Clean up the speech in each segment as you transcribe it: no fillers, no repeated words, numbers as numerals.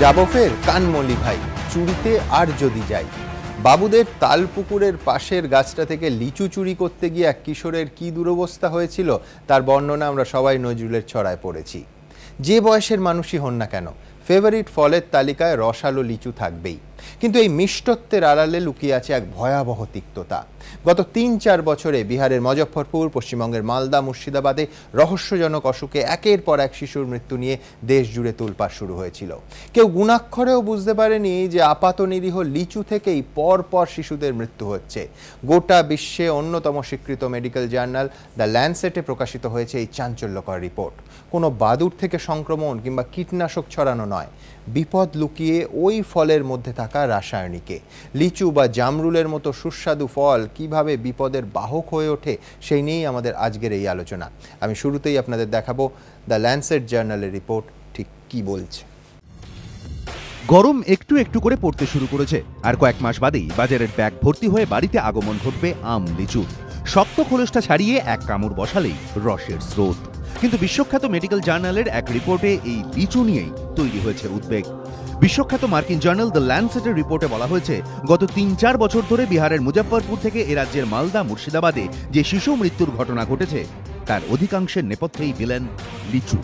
যাবো ফের কানমলি ভাই, চুরিতে আর যদি যাই। বাবুদের তালপুকুরের পাশের গাছটা থেকে লিচু চুরি করতে গিয়ে এক কিশোরের কি দুরবস্থা হয়েছিল তার বর্ণনা আমরা সবাই নজরুলের ছড়ায় পড়েছি। যে বয়সের মানুষই হন না কেন, ফেভারিট ফলের তালিকায় রসালো লিচু থাকবেই, কিন্তু এই মিষ্টত্বের আড়ালে লুকিয়ে আছে এক ভয়াবহ তিক্ততা। গত ৩-৪ বছরে বিহারের মুজফ্ফরপুর, পশ্চিমবঙ্গের মালদা, মুর্শিদাবাদে রহস্যজনক অসুখে একের পর এক শিশুর মৃত্যু নিয়ে দেশ জুড়ে তোলপাড় শুরু হয়েছিল। কেউ গুণাক্ষরেও বুঝতে পারেনি যে আপাত নিরীহ লিচু থেকেই পর শিশুদের মৃত্যু হচ্ছে। গোটা বিশ্বে অন্যতম স্বীকৃত মেডিকেল জার্নাল দ্য ল্যান্সেটে প্রকাশিত হয়েছে এই চাঞ্চল্যকর রিপোর্ট। কোনো বাদুড় থেকে সংক্রমণ কিংবা কীটনাশক ছড়ানো নয়, বিপদ লুকিয়ে ওই ফলের মধ্যে থাকা রাসায়নিকে। লিচু বা জামরুলের মতো সুস্বাদু ফল কিভাবে বিপদের বাহক হয়ে ওঠে সেই নিয়েই আমাদের আজকের এই আলোচনা। আমি শুরুতেই আপনাদের দেখাবো দ্য ল্যান্সেট জার্নালের রিপোর্ট ঠিক কি বলছে। গরম একটু একটু করে পড়তে শুরু করেছে, আর কয়েক মাস বাদেই বাজারের ব্যাগ ভর্তি হয়ে বাড়িতে আগমন ঘটবে আম লিচু। শক্ত খোলসটা ছাড়িয়ে এক কামড় বসালেই রসের স্রোত। কিন্তু বিশ্বখ্যাত মেডিকেল জার্নালের এক রিপোর্টে এই লিচু নিয়েই তৈরি হয়েছে উদ্বেগ। বিশ্বখ্যাত মার্কিন জার্নাল দ্য ল্যান্সেটের রিপোর্টে বলা হয়েছে, গত ৩-৪ বছর ধরে বিহারের মুজফ্ফরপুর থেকে এ রাজ্যের মালদা, মুর্শিদাবাদে যে শিশু মৃত্যুর ঘটনা ঘটেছে তার অধিকাংশের নেপথ্যেই ভিলেন লিচু।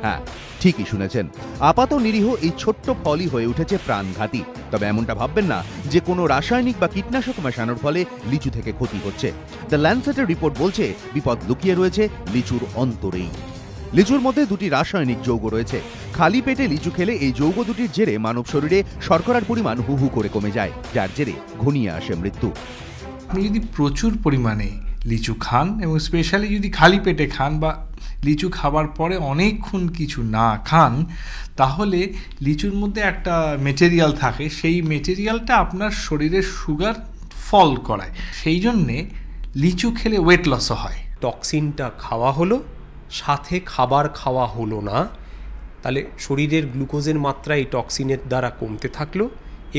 হ্যাঁ, ঠিকই শুনেছেন, আপাত নিরীহ এই ছোট্ট ফলই হয়ে উঠেছে প্রাণঘাতী। তবে এমনটা ভাববেন না যে কোনো রাসায়নিক বা কীটনাশক মেশানোর ফলে লিচু থেকে ক্ষতি হচ্ছে। দ্য ল্যান্সেটের রিপোর্ট বলছে বিপদ লুকিয়ে রয়েছে লিচুর অন্তরেই। লিচুর মধ্যে দুটি রাসায়নিক যৌগ রয়েছে। খালি পেটে লিচু খেলে এই যৌগ দুটির জেরে মানব শরীরে শর্করার পরিমাণ হু হু করে কমে যায়, যার জেরে ঘনিয়ে আসে মৃত্যু। আপনি যদি প্রচুর পরিমাণে লিচু খান এবং স্পেশালি যদি খালি পেটে খান বা লিচু খাবার পরে অনেকক্ষণ কিছু না খান, তাহলে লিচুর মধ্যে একটা মেটেরিয়াল থাকে, সেই মেটেরিয়ালটা আপনার শরীরের সুগার ফল করায়। সেই জন্যে লিচু খেলে ওয়েট লসও হয়। টক্সিনটা খাওয়া হলো, সাথে খাবার খাওয়া হলো না, তাহলে শরীরের গ্লুকোজের মাত্রা এই টক্সিনের দ্বারা কমতে থাকলো,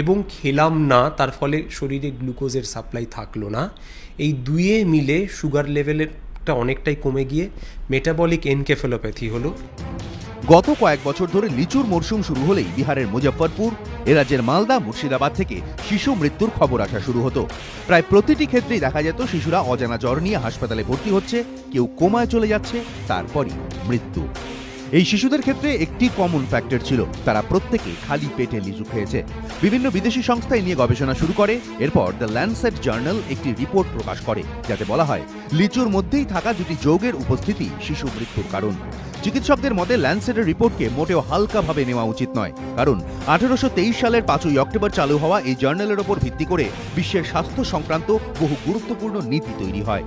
এবং খেলাম না, তার ফলে শরীরে গ্লুকোজের সাপ্লাই থাকলো না। এই দুয়ে মিলে সুগার লেভেলেরটা অনেকটাই কমে গিয়ে মেটাবলিক এনকেফেলোপ্যাথি হলো। গত কয়েক বছর ধরে লিচুর মরশুম শুরু হলেই বিহারের মুজফ্ফরপুর, এ রাজ্যের মালদা, মুর্শিদাবাদ থেকে শিশু মৃত্যুর খবর আসা শুরু হতো। প্রায় প্রতিটি ক্ষেত্রেই দেখা যেত শিশুরা অজানা জ্বর নিয়ে হাসপাতালে ভর্তি হচ্ছে, কেউ কোমায় চলে যাচ্ছে, তারপরই মৃত্যু। এই শিশুদের ক্ষেত্রে একটি কমন ফ্যাক্টর ছিল, তারা প্রত্যেকে খালি পেটে লিচু খেয়েছে। বিভিন্ন বিদেশি সংস্থা এ নিয়ে গবেষণা শুরু করে। এরপর দ্য ল্যান্সেট জার্নাল একটি রিপোর্ট প্রকাশ করে, যাতে বলা হয় লিচুর মধ্যেই থাকা দুটি যৌগের উপস্থিতি শিশু মৃত্যুর কারণ। চিকিৎসকদের মতে ল্যান্সেটের রিপোর্টকে মোটেও হালকাভাবে নেওয়া উচিত নয়, কারণ 1823 সালের 5ই অক্টোবর চালু হওয়া এই জার্নালের ওপর ভিত্তি করে বিশ্বের স্বাস্থ্য সংক্রান্ত বহু গুরুত্বপূর্ণ নীতি তৈরি হয়।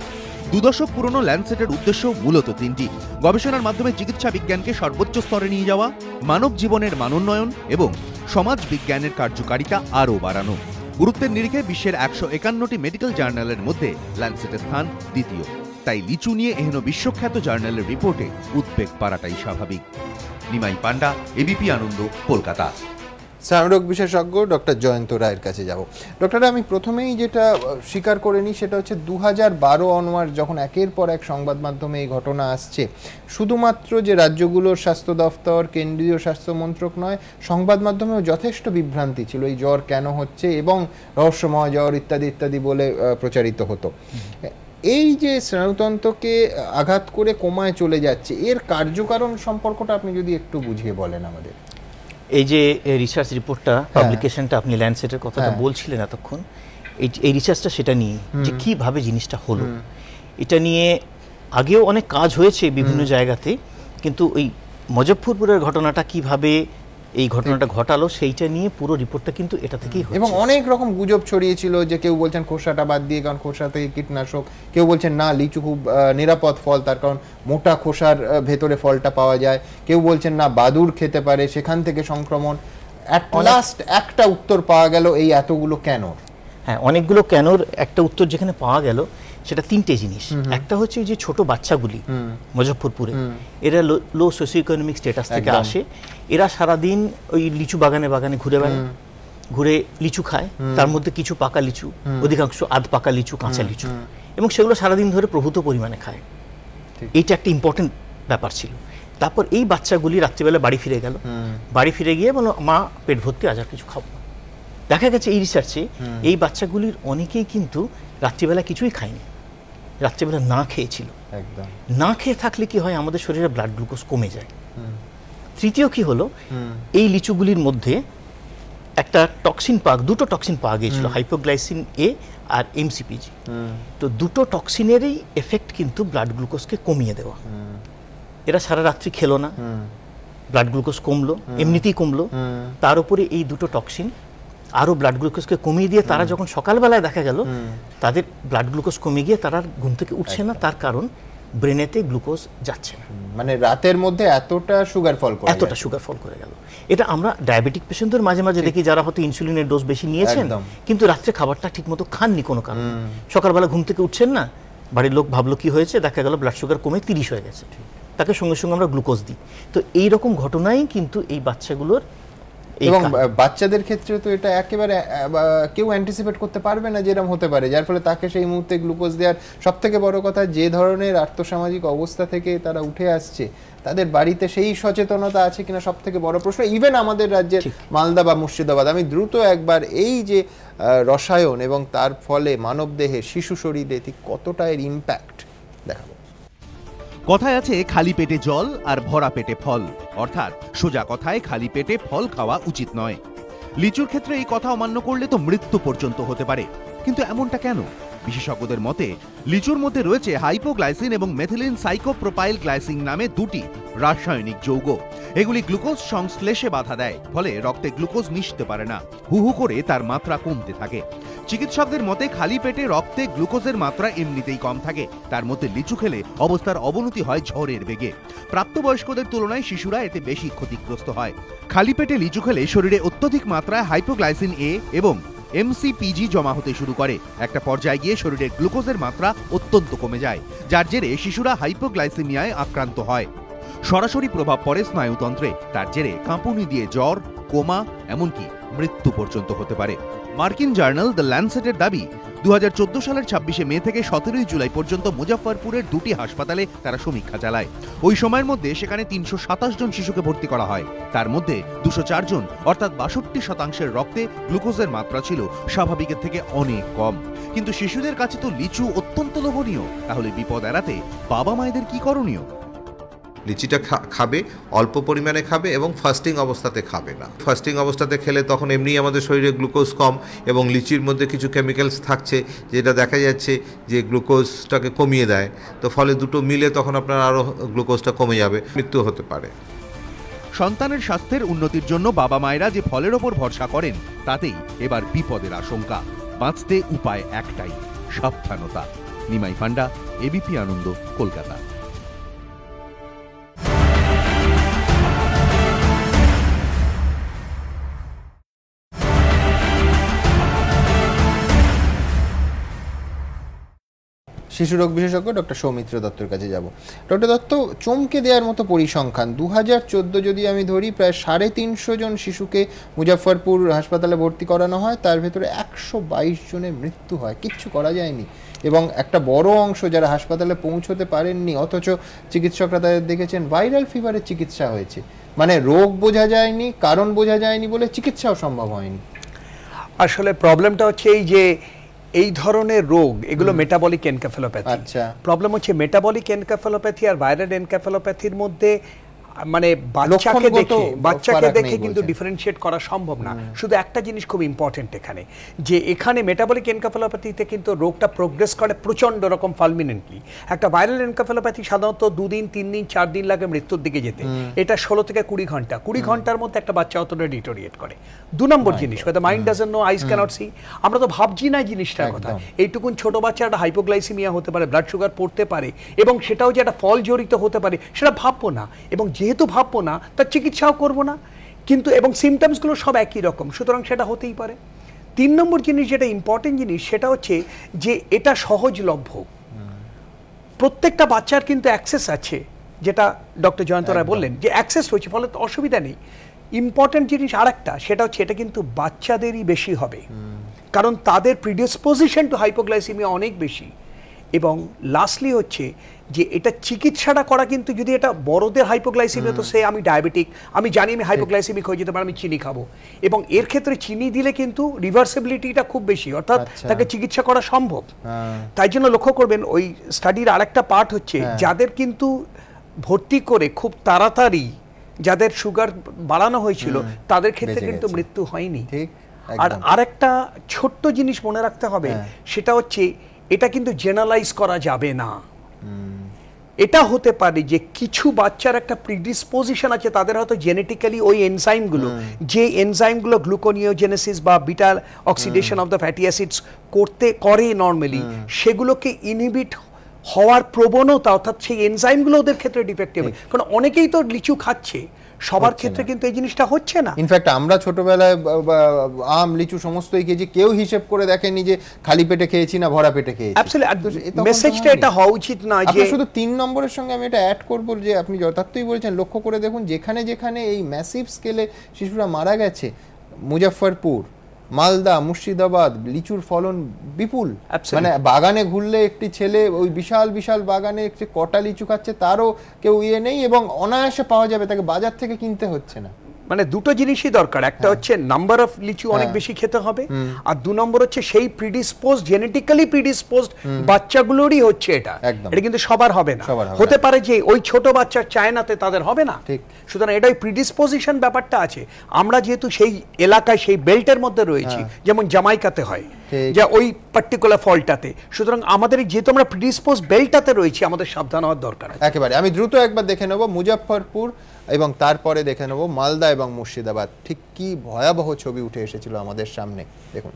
2 দশক পুরনো ল্যান্সেটের উদ্দেশ্য মূলত 3টি: গবেষণার মাধ্যমে চিকিৎসা বিজ্ঞানকে সর্বোচ্চ স্তরে নিয়ে যাওয়া, মানব জীবনের মানোন্নয়ন এবং সমাজ বিজ্ঞানের কার্যকারিতা আরও বাড়ানো। গুরুত্বের নিরিখে বিশ্বের 151টি মেডিকেল জার্নালের মধ্যে ল্যান্সেটের স্থান দ্বিতীয়। তাই লিচু নিয়ে এহেন বিশ্বখ্যাত জার্নালের রিপোর্টে উদ্বেগ বাড়াটাই স্বাভাবিক। নিমাই পান্ডা, এবিপি আনন্দ, কলকাতা। স্নায়ুরোগ বিশেষজ্ঞ ডক্টর জয়ন্ত রায়ের কাছে যাব। ডক্টর, আমি প্রথমেই যেটা স্বীকার করে নিই সেটা হচ্ছে 2012 অনওয়ার্ড যখন একের পর এক সংবাদ মাধ্যমে এই ঘটনা আসছে, শুধুমাত্র যে রাজ্যগুলোর স্বাস্থ্য দফতর, কেন্দ্রীয় স্বাস্থ্য মন্ত্রক নয়, সংবাদ মাধ্যমেও যথেষ্ট বিভ্রান্তি ছিল এই জ্বর কেন হচ্ছে এবং রহস্যময় জ্বর ইত্যাদি ইত্যাদি বলে প্রচারিত হতো। এই যে স্নায়ুতন্ত্রকে আঘাত করে কোমায় চলে যাচ্ছে, এর কার্যকারণ সম্পর্কটা আপনি যদি একটু বুঝিয়ে বলেন আমাদের। এই যে রিসার্চ রিপোর্টটা, পাবলিকেশনটা আপনি ল্যান্ডসেটের কথাটা বলছিলেন এতক্ষণ, এই রিসার্চটা সেটা নিয়ে যে কিভাবে জিনিসটা হলো, এটা নিয়ে আগেও অনেক কাজ হয়েছে বিভিন্ন জায়গাতে, কিন্তু ওই মুজফ্ফরপুরের ঘটনাটা কিভাবে এই ঘটনাটা ঘটালো সেইটা নিয়ে পুরো রিপোর্টটা কিন্তু এটা থেকেই হচ্ছে। এবং অনেক রকম গুজব ছড়িয়েছিল যে কেউ বলছেন খোসাটা বাদ দিয়ে, কারণ খোসা থেকে কীটনাশক, কেউ বলছেন না লিচু খুব নিরাপদ ফল, তার কারণ মোটা খোসার ভেতরে ফলটা পাওয়া যায়, কেউ বলছেন না বাদুড় খেতে পারে, সেখান থেকে সংক্রমণ। অ্যাট লাস্ট একটা উত্তর পাওয়া গেল, এই এতগুলো কেন। হ্যাঁ, অনেকগুলো কেনর একটা উত্তর যেখানে পাওয়া গেল সেটা 3টে জিনিস। একটা হচ্ছে যে ছোট বাচ্চাগুলি মুজফ্ফরপুরে, এরা লো সোশিও ইকোনমিক স্ট্যাটাস থেকে আসে, এরা সারাদিন ওই লিচু বাগানে বাগানে ঘুরে বেড়ায়, ঘুরে লিচু খায়, তার মধ্যে কিছু পাকা লিচু, অধিকাংশ আধ পাকা লিচু, কাঁচা লিচু, এবং সেগুলো সারাদিন ধরে প্রভূত পরিমাণে খায়। এইটা একটা ইম্পর্টেন্ট ব্যাপার ছিল। তারপর এই বাচ্চাগুলি রাত্রিবেলা বাড়ি ফিরে গেল, বাড়ি ফিরে গিয়ে বলল মা পেট ভর্তি, আজ আর কিছু খাবো না। দেখা গেছে এই রিসার্চে এই বাচ্চাগুলির অনেকেই কিন্তু রাত্রিবেলা কিছুই খায়নি, রাত্রিবেলা না খেয়েছিল। একদম না খেয়ে থাকলে কি হয়, আমাদের শরীরে ব্লাড গ্লুকোজ কমে যায়। তৃতীয় কি হলো, এই লিচুগুলির মধ্যে একটা টক্সিন দুটো টক্সিন পাওয়া গিয়েছিল, হাইপোগ্লাইসিন এ আর এমসিপিজি। তো দুটো টক্সিনেরই এফেক্ট কিন্তু ব্লাড গ্লুকোজকে কমিয়ে দেওয়া। এরা সারা রাত্রি খেলো না, ব্লাড গ্লুকোজ কমলো, এমনিতেই কমলো, তার উপরে এই দুটো টক্সিন আরো ব্লাড গ্লুকোজকে কমিয়ে দিয়ে তারা যখন সকালবেলায় দেখা গেল তাদের ব্লাড গ্লুকোজ কমে গিয়ে তারা ঘুম থেকে উঠছে না, তার কারণ ব্রেনেতে গ্লুকোজ যাচ্ছে না। মানে রাতের মধ্যে এতটা সুগার ফল করে গেল। এটা আমরা ডায়াবেটিক পেশেন্টদের মাঝে মাঝে দেখি যারা হয়তো ইনসুলিনের ডোজ বেশি নিয়েছেন কিন্তু রাত্রে খাবারটা ঠিকমতো খাননি কোনো কারণে, সকালবেলা ঘুম থেকে উঠছেন না, বাড়ির লোক ভাবলো কি হয়েছে, দেখা গেল ব্লাড সুগার কমে 30 হয়ে গেছে, তাকে সঙ্গে সঙ্গে আমরা গ্লুকোজ দিই। তো এই রকম ঘটনাই কিন্তু এই বাচ্চাগুলোর, এবং বাচ্চাদের ক্ষেত্রে তো এটা একেবারে কেউ অ্যান্টিসিপেট করতে পারবে না যেরকম হতে পারে, যার ফলে তাকে সেই মুহূর্তে গ্লুকোজ দেওয়ার সব থেকে বড় কথা, যে ধরনের আর্থসামাজিক অবস্থা থেকে তারা উঠে আসছে তাদের বাড়িতে সেই সচেতনতা আছে কিনা সব থেকে বড় প্রশ্ন। ইভেন আমাদের রাজ্যের মালদা বা মুর্শিদাবাদ, আমি দ্রুত একবার এই যে রসায়ন এবং তার ফলে মানবদেহে শিশু শরীরে ঠিক কতটা এর ইম্প্যাক্ট দেখাবো। কথায় আছে খালি পেটে জল আর ভরা পেটে ফল, অর্থাৎ সোজা কথায় খালি পেটে ফল খাওয়া উচিত নয়। লিচুর ক্ষেত্রে এই কথা অমান্য করলে তো মৃত্যু পর্যন্ত হতে পারে, কিন্তু এমনটা কেন? বিশেষজ্ঞদের মতে লিচুর মধ্যে রয়েছে হাইপোগ্লাইসিন এবং মেথিলিন সাইকোপ্রোপাইল গ্লাইসিন নামে দুটি রাসায়নিক যৌগ। এগুলি গ্লুকোজ সংশ্লেষে বাধা দেয়, ফলে রক্তে গ্লুকোজ মিশতে পারে না, হু হু করে তার মাত্রা কমতে থাকে। চিকিৎসকদের মতে খালি পেটে রক্তে গ্লুকোজের মাত্রা এমনিতেই কম থাকে, তার মধ্যে লিচু খেলে অবস্থার অবনতি হয় ঝড়ের বেগে। প্রাপ্তবয়স্কদের তুলনায় শিশুরা এতে বেশি ক্ষতিগ্রস্ত হয়। খালি পেটে লিচু খেলে শরীরে অত্যধিক মাত্রায় হাইপোগ্লাইসিন এ এবং এমসিপিজি জমা হতে শুরু করে, একটা পর্যায়ে গিয়ে শরীরের গ্লুকোজের মাত্রা অত্যন্ত কমে যায়, যার জেরে শিশুরা হাইপোগ্লাইসেমিয়ায় আক্রান্ত হয়। সরাসরি প্রভাব পড়ে স্নায়ুতন্ত্রে, তার জেরে কাঁপুনি দিয়ে জ্বর, কোমা, এমনকি মৃত্যু পর্যন্ত হতে পারে। মার্কিন জার্নাল দ্য ল্যান্সেটের দাবি, 2014 সালের 26শে মে থেকে 17ই জুলাই পর্যন্ত মুজাফফরপুরের দুটি হাসপাতালে তারা সমীক্ষা চালায়। ওই সময়ের মধ্যে সেখানে 327 জন শিশুকে ভর্তি করা হয়, তার মধ্যে 204 জন অর্থাৎ 62% রক্তে গ্লুকোজের মাত্রা ছিল স্বাভাবিকের থেকে অনেক কম। কিন্তু শিশুদের কাছে তো লিচু অত্যন্ত লোভনীয়, তাহলে বিপদ এড়াতে বাবা মায়েদের কি করণীয়? লিচিটা খাবে, অল্প পরিমাণে খাবে এবং ফাস্টিং অবস্থাতে খাবে না। ফাস্টিং অবস্থাতে খেলে তখন এমনি আমাদের শরীরে গ্লুকোজ কম, এবং লিচির মধ্যে কিছু কেমিক্যালস থাকছে যেটা দেখা যাচ্ছে যে গ্লুকোজটাকে কমিয়ে দেয়, তো ফলে দুটো মিলে তখন আপনার আরও গ্লুকোজটা কমে যাবে, মৃত্যু হতে পারে। সন্তানের স্বাস্থ্যের উন্নতির জন্য বাবা মায়েরা যে ফলের ওপর ভরসা করেন তাতেই এবার বিপদের আশঙ্কা। বাঁচতে উপায় একটাই, সাবধানতা। নিমাই পান্ডা, এবিপি আনন্দ, কলকাতা। শিশুরোগ বিশেষজ্ঞ ডক্টর সৌমিত্র দত্তর কাছে যাব। ডক্টর দত্ত, চমকে দেওয়ার মতো পরিসংখ্যান, 2014 যদি আমি ধরি, প্রায় 350 জন শিশুকে মুজাফফরপুর হাসপাতালে ভর্তি করানো হয়, তার ভেতরে 122 জনের মৃত্যু হয়, কিচ্ছু করা যায়নি। এবং একটা বড় অংশ যারা হাসপাতালে পৌঁছতে পারেননি, অথচ চিকিৎসকরা তাদের দেখেছেন ভাইরাল ফিভারের চিকিৎসা হয়েছে। মানে রোগ বোঝা যায়নি, কারণ বোঝা যায়নি বলে চিকিৎসাও সম্ভব হয়নি। আসলে প্রবলেমটা হচ্ছে এই যে এই ধরনের রোগ, এগুলো মেটাবলিক এনকেফেলোপ্যাথি। আচ্ছা, প্রবলেম হচ্ছে মেটাবলিক এনকেফেলোপ্যাথি আর ভাইরাল এনকেফেলোপ্যাথির মধ্যে মানে বাচ্চাকে দেখে কিন্তু ডিফারেন্সিয়েট করা সম্ভব না। শুধু একটা জিনিস খুব ইম্পর্টেন্ট এখানে, যে এখানে মেটাবলিক এনকেফেলোপ্যাথিতে কিন্তু রোগটা প্রোগ্রেস করে প্রচন্ড রকম ফালমিনেন্টলি। একটা ভাইরাল এনকেফেলোপ্যাথি সাধারণত 2 দিন 3 দিন 4 দিন লাগে মৃত্যুর দিকে যেতে, এটা 16 থেকে 20 ঘন্টা। 20 ঘন্টার মধ্যে একটা বাচ্চা অতটা ডিটোরিয়েট করে। 2 নম্বর জিনিস, হয়তো mind doesn't know, eyes cannot see, আমরা তো ভাবছি না জিনিসটার কথা। এইটুকুন ছোট বাচ্চা একটা হাইপোগ্লাইসিমিয়া হতে পারে, ব্লাড সুগার পড়তে পারে, এবং সেটাও যে একটা ফল জড়িত হতে পারে সেটা ভাববো না, এবং যেহেতু ভাববো না তার চিকিৎসাও করবো না, কিন্তু এবং সিমটমসগুলো সব একই রকম, সুতরাং সেটা হতেই পারে। 3 নম্বর জিনিস যেটা ইম্পর্টেন্ট জিনিস, সেটা হচ্ছে যে এটা সহজলভ্য, প্রত্যেকটা বাচ্চার কিন্তু অ্যাক্সেস আছে, যেটা ডক্টর জয়ন্ত রায় বললেন যে অ্যাক্সেস হয়েছে, ফলে অসুবিধা নেই। ইম্পর্টেন্ট জিনিস আরেকটা, সেটা হচ্ছে এটা কিন্তু বাচ্চাদেরই বেশি হবে, কারণ তাদের প্রিডিসপোজিশন টু হাইপোগ্লাইসিমিয়া অনেক বেশি, এবং লাস্টলি হচ্ছে যে এটা চিকিৎসাটা করা, কিন্তু যদি এটা বড়দের হাইপোগ্লাইসেমিয়া, তো সে আমি ডায়াবেটিক, আমি জানি আমি হাইপোগ্লাইসেমিক হয়ে যেতে পারে, আমি চিনি খাবো, এবং এর ক্ষেত্রে চিনি দিলে কিন্তু রিভার্সিবিলিটিটা খুব বেশি, অর্থাৎ তাকে চিকিৎসা করা সম্ভব। তাই জন্য লক্ষ্য করবেন ওই স্টাডির আরেকটা পার্ট হচ্ছে যাদের কিন্তু ভর্তি করে খুব তাড়াতাড়ি যাদের সুগার বাড়ানো হয়েছিল তাদের ক্ষেত্রে কিন্তু মৃত্যু হয়নি। আর আরেকটা ছোট্ট জিনিস মনে রাখতে হবে, সেটা হচ্ছে এটা কিন্তু জেনারেলাইজ করা যাবে না। এটা হতে পারে যে কিছু বাচ্চার একটা প্রিডিসপোজিশন আছে, তাদের হয়তো জেনেটিক্যালি ওই এনজাইমগুলো, যে এনজাইমগুলো গ্লুকোনিওজেনেসিস বা beta oxidation of the fatty acids করে নর্মালি, সেগুলোকে ইনহিবিট হওয়ার প্রবণতা, অর্থাৎ সেই এনজাইমগুলো ওদের ক্ষেত্রে ডিফেক্টিভ। কারণ অনেকেই তো লিচু খাচ্ছে, সবার ক্ষেত্রে কিন্তু এই জিনিসটা হচ্ছে না। ইনফ্যাক্ট আমরা ছোটবেলায় আম লিচু সমস্তই খেয়েছি, কেউ হিসেব করে দেখেনি যে খালি পেটে খেয়েছি না ভরা পেটে খেয়েছি। অ্যাবসলিউটলি, মেসেজটা এটা হওয়া উচিত না। যে শুধু 3 নম্বরের সঙ্গে আমি এটা অ্যাড করব যে আপনি যথার্থই বলেছেন, লক্ষ্য করে দেখুন যেখানে যেখানে এই ম্যাসিভ স্কেলে শিশুরা মারা গেছে, মুজফ্ফরপুর, মালদা, মুর্শিদাবাদ, লিচুর ফলন বিপুল। মানে বাগানে ঘুরলে একটি ছেলে ওই বিশাল বিশাল বাগানে একটি কটা লিচু খাচ্ছে, তারও কেউ নেই, এবং অনায়াসে পাওয়া যাবে, তাকে বাজার থেকে কিনতে হচ্ছে না। মানে দুটো জিনিসই দরকার, একটা হচ্ছে নাম্বার অফ লিচু অনেক বেশি খেতে হবে, আর 2 নম্বর হচ্ছে সেই প্রিডিসপোজড, জেনেটিক্যালি প্রিডিসপোজড বাচ্চাগুলোরই হচ্ছে এটা। এটা কিন্তু সবার হবে না, হতে পারে যে ওই ছোট বাচ্চার চায়নাতে তাদের হবে না। সুতরাং এটাই প্রিডিসপোজিশন ব্যাপারটা আছে। আমরা যেহেতু সেই এলাকায়, সেই বেল্টের মধ্যে রয়েছি, যেমন জামাইকাতে হয় যে ওই পার্টিকুলার ফলটাতে, সুতরাং আমাদের যেহেতু আমরা প্রিডিসপোজ বেল্টটাতে রয়েছি, আমাদের সাবধান হওয়ার দরকার আছে। একেবারে আমি দ্রুত একবার দেখে নেব মুজফ্ফরপুর এবং তারপরে দেখে নেব মালদা এবং মুর্শিদাবাদ, ঠিক কি ভয়াবহ ছবি উঠে এসেছিল আমাদের সামনে। দেখুন,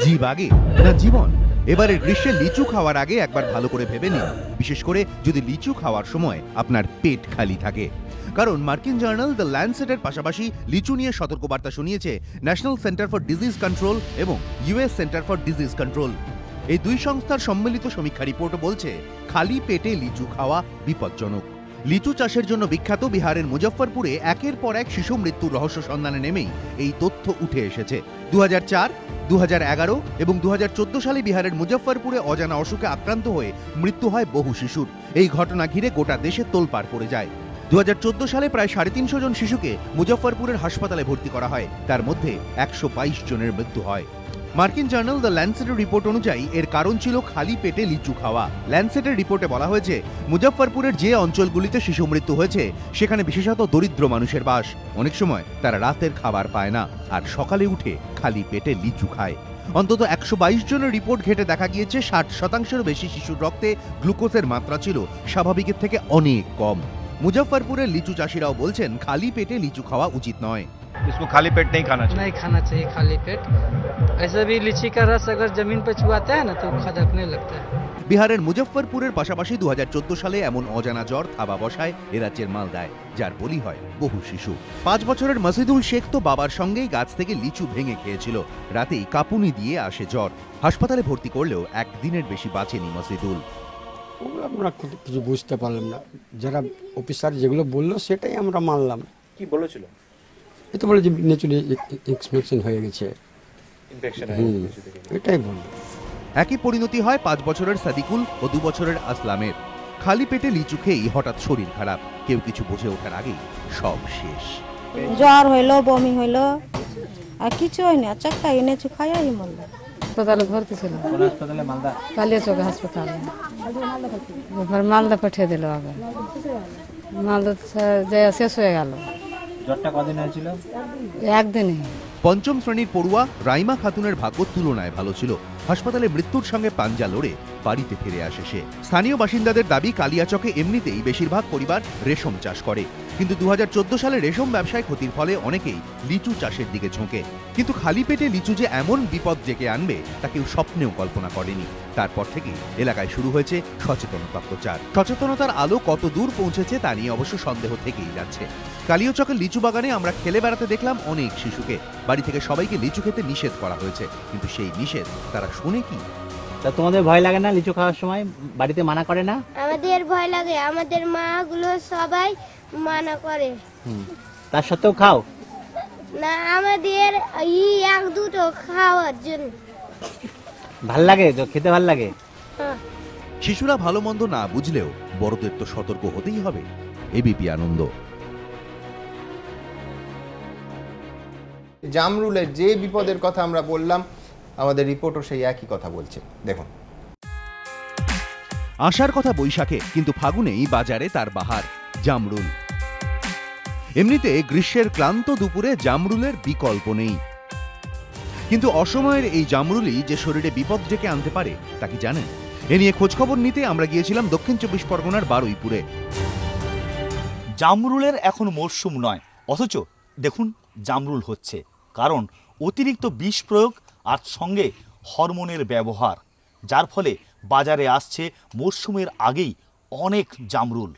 জীব আগে না জীবন? এবারে গ্রীষ্মে লিচু খাওয়ার আগে একবার ভালো করে ভেবে নিন, বিশেষ করে যদি লিচু খাওয়ার সময় আপনার পেট খালি থাকে। কারণ মার্কিন জার্নাল দ্য ল্যান্ডসেটের পাশাপাশি লিচু নিয়ে সতর্কবার্তা শুনিয়েছে national centre for disease control এবং US centre for disease control. এই দুই সংস্থার সম্মিলিত সমীক্ষা রিপোর্ট বলছে খালি পেটে লিচু খাওয়া বিপজ্জনক। লিচু চাষের জন্য বিখ্যাত বিহারের মুজফ্ফরপুরে একের পর এক শিশু মৃত্যুর রহস্য সন্ধানে নেমেই এই তথ্য উঠে এসেছে। 2004, 2011 এবং 2014 সালে বিহারের মুজফ্ফরপুরে অজানা অসুখে আক্রান্ত হয়ে মৃত্যু হয় বহু শিশুর। এই ঘটনা ঘিরে গোটা দেশে তোলপাড় পড়ে যায়। 2014 সালে প্রায় 350 জন শিশুকে মুজফ্ফরপুরের হাসপাতালে ভর্তি করা হয়, তার মধ্যে 122 জনের মৃত্যু হয়। মার্কিন জার্নাল দ্য ল্যান্ডসেটের রিপোর্ট অনুযায়ী এর কারণ ছিল খালি পেটে লিচু খাওয়া। ল্যান্ডসেটের রিপোর্টে বলা হয়েছে, মুজফ্ফরপুরের যে অঞ্চলগুলিতে শিশু মৃত্যু হয়েছে সেখানে বিশেষত দরিদ্র মানুষের বাস। অনেক সময় তারা রাতের খাবার পায় না আর সকালে উঠে খালি পেটে লিচু খায়। অন্তত 122 জনের রিপোর্ট ঘেটে দেখা গিয়েছে 60%-এরও বেশি শিশুর রক্তে গ্লুকোজের মাত্রা ছিল স্বাভাবিকের থেকে অনেক কম। মুজফ্ফরপুরের লিচু চাষিরাও বলছেন খালি পেটে লিচু খাওয়া উচিত নয়। इसको खाली पेट नहीं खाना चाहिए। नहीं खाना चाहिए खाली पेट। ऐसे भी लीची का रस अगर जमीन पे चुआते हैं ना तो खदकने लगता है। বিহারের মুজফ্ফরপুরের পাশাপাশি 2014 সালে এমন অজানা জ্বর থাবা বসায় এ রাজ্যের মালদায়, যার বলি হয় বহু শিশু। 5 বছরের মাসিদুল শেখ তো বাবার সঙ্গেই গাছ থেকে লিচু ভেঙে খেয়েছিল। রাতেই কাঁপুনি দিয়ে আসে জ্বর। হাসপাতালে ভর্তি করলেও একদিনের বেশি বাঁচেনি মাসিদুল। আমরা কিছু বুঝতে পারলাম না, যারা অফিসার যেগুলো বললো সেটাই আমরা মানলাম। কি বলেছিল? এটা বলে যে ন্যাচুরালি ইনফেকশন হয়ে গেছে, এটাই বলল। একই পরিণতি হয় 5 বছরের সাদিকুল ও 2 বছরের আসলামের। খালি পেটে লিচু খেয়েই হঠাৎ শরীর খারাপ, কেউ কিছু বুঝে ওঠার আগেই সব শেষ। জ্বর হইলো, বমি হইলো, আর কিছু হয় না, চারটা এনেছি খাইয়াই মরল। হাসপাতালে ভর্তি ছিল। কোন হাসপাতালে? মালদা কালিয়াচক হাসপাতালে। এবার মালদা পাঠিয়ে দিল। আগে মালদা শেষ হয়ে গেল। জ্বরটা কদিন হয়েছিল? একদিনই। 5ম শ্রেণীর পড়ুয়া রাইমা খাতুনের ভাগ্য তুলনায় ভালো ছিল। হাসপাতালে মৃত্যুর সঙ্গে পাঞ্জা লড়ে বাড়িতে ফিরে আসে সে। স্থানীয় বাসিন্দাদের দাবি, কালিয়াচকে এমনিতেই বেশিরভাগ পরিবার রেশম চাষ করে, কিন্তু 2014 সালে রেশম ব্যবসায় ক্ষতির ফলে অনেকেই লিচু চাষের দিকে ঝোঁকে। কিন্তু খালি পেটে লিচু যে এমন বিপদ ডেকে আনবে তা কেউ স্বপ্নেও কল্পনা করেনি। তারপর থেকেই এলাকায় শুরু হয়েছে সচেতনতা প্রচার। সচেতনতার আলো কত দূর পৌঁছেছে তা নিয়ে অবশ্য সন্দেহ থেকেই যাচ্ছে। কালিয়াচকের লিচু বাগানে আমরা খেলে বেড়াতে দেখলাম অনেক শিশুকে। বাড়ি থেকে সবাইকে লিচু খেতে নিষেধ করা হয়েছে, কিন্তু সেই নিষেধ তারা শোনে কি? তা তোমাদের ভয় লাগে না লিচু খাওয়ার সময়? বাড়িতে মানা করে না? আমাদের ভয় লাগে, আমাদের মা গুলো সবাই মানা করে। তার সত্ত্বেও খাও? না আমাদের এক দুটো খাওয়ার জন্য। ভাল লাগে তো, খেতে ভাল লাগে। শিশুরা ভালো মন্দ না বুঝলেও বড়দের তো সতর্ক হতেই হবে। এবিপি আনন্দ। জামরুলের যে বিপদের কথা আমরা বললাম, আমাদের রিপোর্টও সেই একই কথা বলছে। দেখুন, আসার কথা বৈশাখে, কিন্তু ফাগুনেই বাজারে তার বাহার জামরুল। এমনিতে গ্রীষ্মের ক্লান্ত দুপুরে জামরুলের বিকল্প নেই, কিন্তু অসময়ের এই জামরুলই যে শরীরে বিপদ ডেকে আনতে পারে তা কি জানেন? এ নিয়ে খোঁজখবর নিতে আমরা গিয়েছিলাম দক্ষিণ 24 পরগনার বারুইপুরে। জামরুলের এখন মরশুম নয়, অথচ দেখুন জামরুল হচ্ছে, কারণ অতিরিক্ত বিষ প্রয়োগ আর সঙ্গে হরমোনের ব্যবহার, যার ফলে বাজারে আসছে মরশুমের আগেই অনেক জামরুল।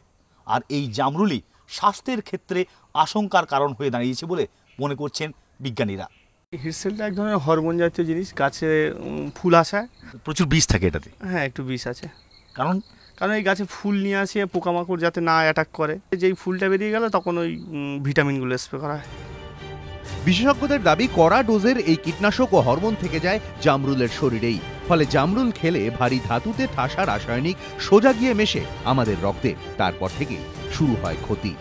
আর এই জামরুলই স্বাস্থ্যের ক্ষেত্রে আশঙ্কার কারণ হয়ে দাঁড়িয়েছে বলে মনে করছেন বিজ্ঞানীরা। হিটসেলটা এক ধরনের হরমোন জাতীয় জিনিস, গাছে ফুল আসায় প্রচুর বিষ থাকে এটাতে। হ্যাঁ, একটু বিষ আছে। কারণ এই গাছে ফুল নিয়ে আসে পোকামাকড় যাতে না অ্যাটাক করে, যেই ফুলটা বেরিয়ে গেল তখন ওই ভিটামিনগুলো স্প্রে করা হয়। বিশেষজ্ঞদের দাবি, কড়া ডোজের এই কীটনাশক ও হরমোন থেকে যায় জামরুলের শরীরেই। ফলে জামরুল খেলে ভারী ধাতুতে ঠাসা রাসায়নিক সোজা গিয়ে মেশে আমাদের রক্তে। তারপর থেকেই শুরু হয় ক্ষতি।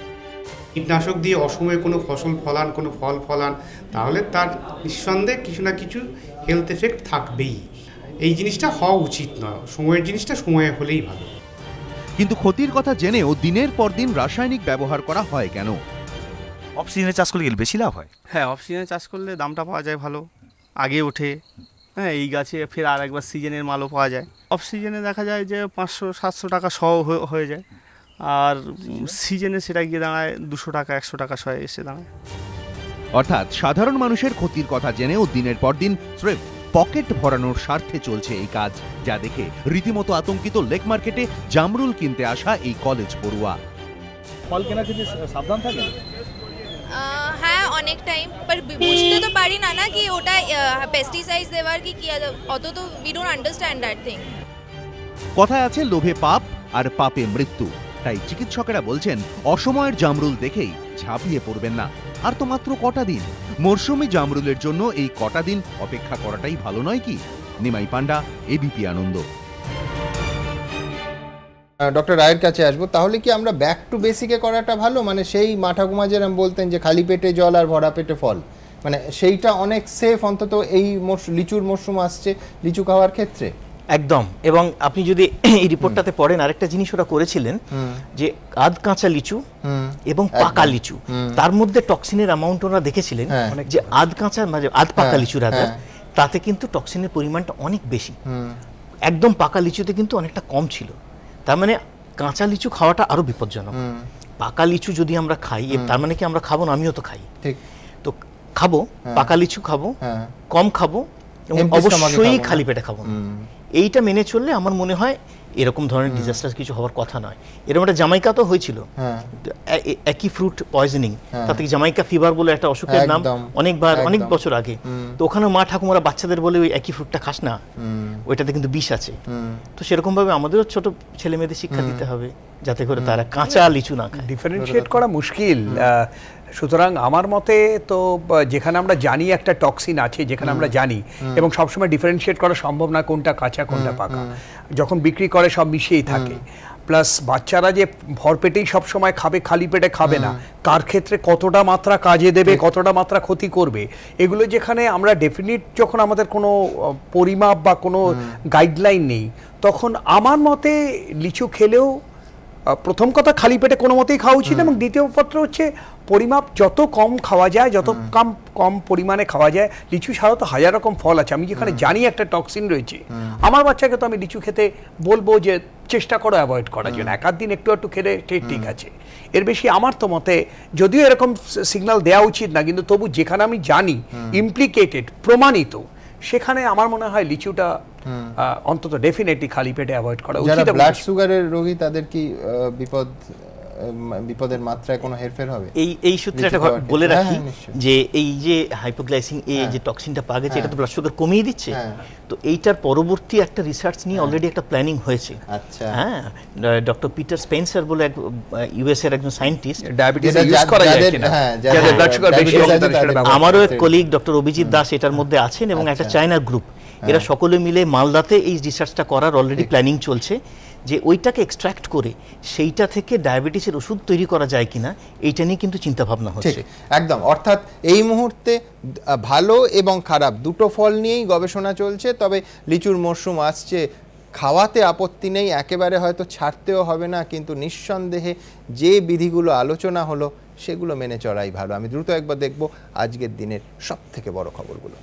কীটনাশক দিয়ে অসময়ে কোনো ফসল ফলান, কোনো ফল ফলান, তাহলে তার নিঃসন্দেহে কিছু না কিছু হেলথ এফেক্ট থাকবেই। এই জিনিসটা হওয়া উচিত নয়, সময়ের জিনিসটা সময়ে হলেই ভালো। কিন্তু ক্ষতির কথা জেনেও দিনের পর দিন রাসায়নিক ব্যবহার করা হয় কেন? অফ সিজনে চাষ করলে বেশি লাভ হয়। হ্যাঁ, অফ সিজনে চাষ করলে দামটা পাওয়া যায় ভালো, আগে ওঠে। হ্যাঁ, এই গাছে ফের আর একবার সিজনের মালও পাওয়া যায়। অফ সিজনে দেখা যায় যে 500-700 টাকা সহ হয়ে যায়, আর সিজনে সেটা গিয়ে দাঁড়ায় 200 টাকা 100 টাকা সহ এসে দাঁড়ায়। অর্থাৎ সাধারণ মানুষের ক্ষতির কথা জেনেও দিনের পর দিন স্রেফ পকেট ভরানোর স্বার্থে চলছে এই কাজ, যা দেখে রীতিমতো আতঙ্কিত লেক মার্কেটে জামরুল কিনতে আসা এই কলেজ পড়ুয়া। ফল কেনার ক্ষেত্রে সাবধান থাকেন? হ্যাঁ, অনেক টাইম, বাট বুঝতে তো পারি না কি ওটা পেস্টিসাইড দেওয়ার কি অত তো we don't understand that thing. কথায় আছে লোভে পাপ আর পাপে মৃত্যু। তাই চিকিৎসকেরা বলছেন অসময়ের জামরুল দেখেই ঝাঁপিয়ে পড়বেন না। আর তো মাত্র কটা দিন, মরশুমি জামরুলের জন্য এই কটা দিন অপেক্ষা করাটাই ভালো নয় কি? নিমাই পান্ডা, এবিপি আনন্দ। ডক্টর রায়ের কাছে আসবো। তাহলে কি আমরা ব্যাক টু বেসিকে করাটা ভালো? মানে সেই মা ঠাকুমা যেরকম বলতেন যে খালি পেটে জল আর ভরা পেটে ফল, মানে সেইটা অনেক সেফ, অন্তত এই লিচুর মরশুম আসছে লিচু খাওয়ার ক্ষেত্রে। একদম। এবং আপনি যদি এই রিপোর্টটাতে পড়েন, আরেকটা জিনিস ওরা করেছিলেন যে আধ কাঁচা লিচু এবং পাকা লিচু, তার মধ্যে টক্সিনের অ্যামাউন্ট ওরা দেখেছিলেন যে আধ কাঁচা মানে আধ পাকা লিচু রাদার, তাতে কিন্তু টক্সিনের পরিমাণটা অনেক বেশি, একদম পাকা লিচুতে কিন্তু অনেকটা কম ছিল। তার মানে কাঁচা লিচু খাওয়াটা আরো বিপজ্জনক। পাকা লিচু যদি আমরা খাই, তার মানে কি আমরা খাবো না? আমিও তো খাই, তো খাবো, পাকা লিচু খাবো, কম খাবো, এবং অবশ্যই খালি পেটে খাবো। এইটা মেনে চললে আমার মনে হয় এরকম ধরনের ডিজাস্টার কিছু হওয়ার কথা নয়। এরকম একটা জামাইকা তো হয়েছিল, একই ফ্রুট পয়জনিং, তাতে জামাইকা ফিভার বলে একটা অসুখের নাম, অনেক বছর আগে। তো ওখানে মা ঠাকুমারা বাচ্চাদের বলে ওই একই ফ্রুটটা খাস না, ওইটাতে কিন্তু বিষ আছে। তো সেরকম ভাবে আমাদেরও ছোট ছেলে মেয়েদের শিক্ষা দিতে হবে যাতে করে তারা কাঁচা লিচু না খায়। ডিফারেন্সিয়েট করা মুশকিল। সুতরাং আমার মতে তো যেখানে আমরা জানি একটা টক্সিন আছে, যেখানে আমরা জানি, এবং সবসময় ডিফারেন্সিয়েট করা সম্ভব না কোনটা কাঁচা কোনটা পাকা, যখন বিক্রি করে সব মিশিয়েই থাকে। প্লাস বাচ্চারা যে ভরপেটেই সবসময় খাবে, খালি পেটে খাবে না, কার ক্ষেত্রে কতটা মাত্রা কাজে দেবে, কতটা মাত্রা ক্ষতি করবে, এগুলো যেখানে আমরা ডেফিনিট, যখন আমাদের কোনো পরিমাপ বা কোনো গাইডলাইন নেই, তখন আমার মতে লিচু খেলেও প্রথম কথা খালি পেটে কোনো মতেই খাওয়া উচিত, এবং দ্বিতীয় পত্র হচ্ছে পরিমাপ যত কম খাওয়া যায়, যত কম পরিমাণে খাওয়া যায়। লিচু সাধারণত 1000 রকম ফল আছে, আমি যেখানে জানি একটা টক্সিন রয়েছে, আমার বাচ্চাকে তো আমি লিচু খেতে বলবো যে চেষ্টা করো অ্যাভয়েড করার জন্য, এক আধ দিন একটু খেলে ঠিক আছে। এর বেশি আমার তো মতে, যদিও এরকম সিগন্যাল দেওয়া উচিত না, কিন্তু তবু যেখানে আমি জানি ইমপ্লিকেটেড, প্রমাণিত, সেখানে আমার মনে হয় লিচুটা অন্তত ডেফিনেটলি খালি পেটে অ্যাভয়েড করা উচিত। যারা ব্লাড সুগারের রোগী তাদের কি বিপদ বিপদের মাত্রায় কোনো হেরফের হবে? এই সূত্রে একটা বলে রাখি যে এই যে হাইপোগ্লাইসিন এ যে টক্সিনটা পাওয়া গেছে এটা তো ব্লাড সুগার কমিয়ে দিচ্ছে, তো এইটার পরবর্তী একটা রিসার্চ নিয়ে অলরেডি একটা প্ল্যানিং হয়েছে। আচ্ছা, হ্যাঁ, ডক্টর পিটার স্পেন্সার বলে এক ইউএস এর একজন সায়েন্টিস্ট, ডায়াবেটিস ইউজ করা যায় কিনা, যাদের ব্লাড সুগার বেশি হবে তাদের সেটা ব্যবহার। আমারও এক কলিগ ডক্টর অভিজিৎ দাস এটার মধ্যে আছেন এবং একটা চায়নার গ্রুপ, এরা সকলে মিলে মালদাতে এই রিসার্চটা করার অলরেডি প্ল্যানিং চলছে যে ওইটাকে এক্সট্র্যাক্ট করে সেইটা থেকে ডায়াবেটিসের ওষুধ তৈরি করা যায় কিনা এইটা নিয়ে কিন্তু চিন্তা ভাবনা হচ্ছে। একদম, অর্থাৎ এই মুহূর্তে ভালো এবং খারাপ দুটো ফল নিয়েই গবেষণা চলছে। তবে লিচুর মরশুম আসছে, খাওয়াতে আপত্তি নেই, একেবারে হয়তো ছাড়তেও হবে না, কিন্তু নিঃসন্দেহে যে বিধিগুলো আলোচনা হলো সেগুলো মেনে চলাই ভালো। আমি দ্রুত একবার দেখব আজকের দিনের সবথেকে বড় খবরগুলো।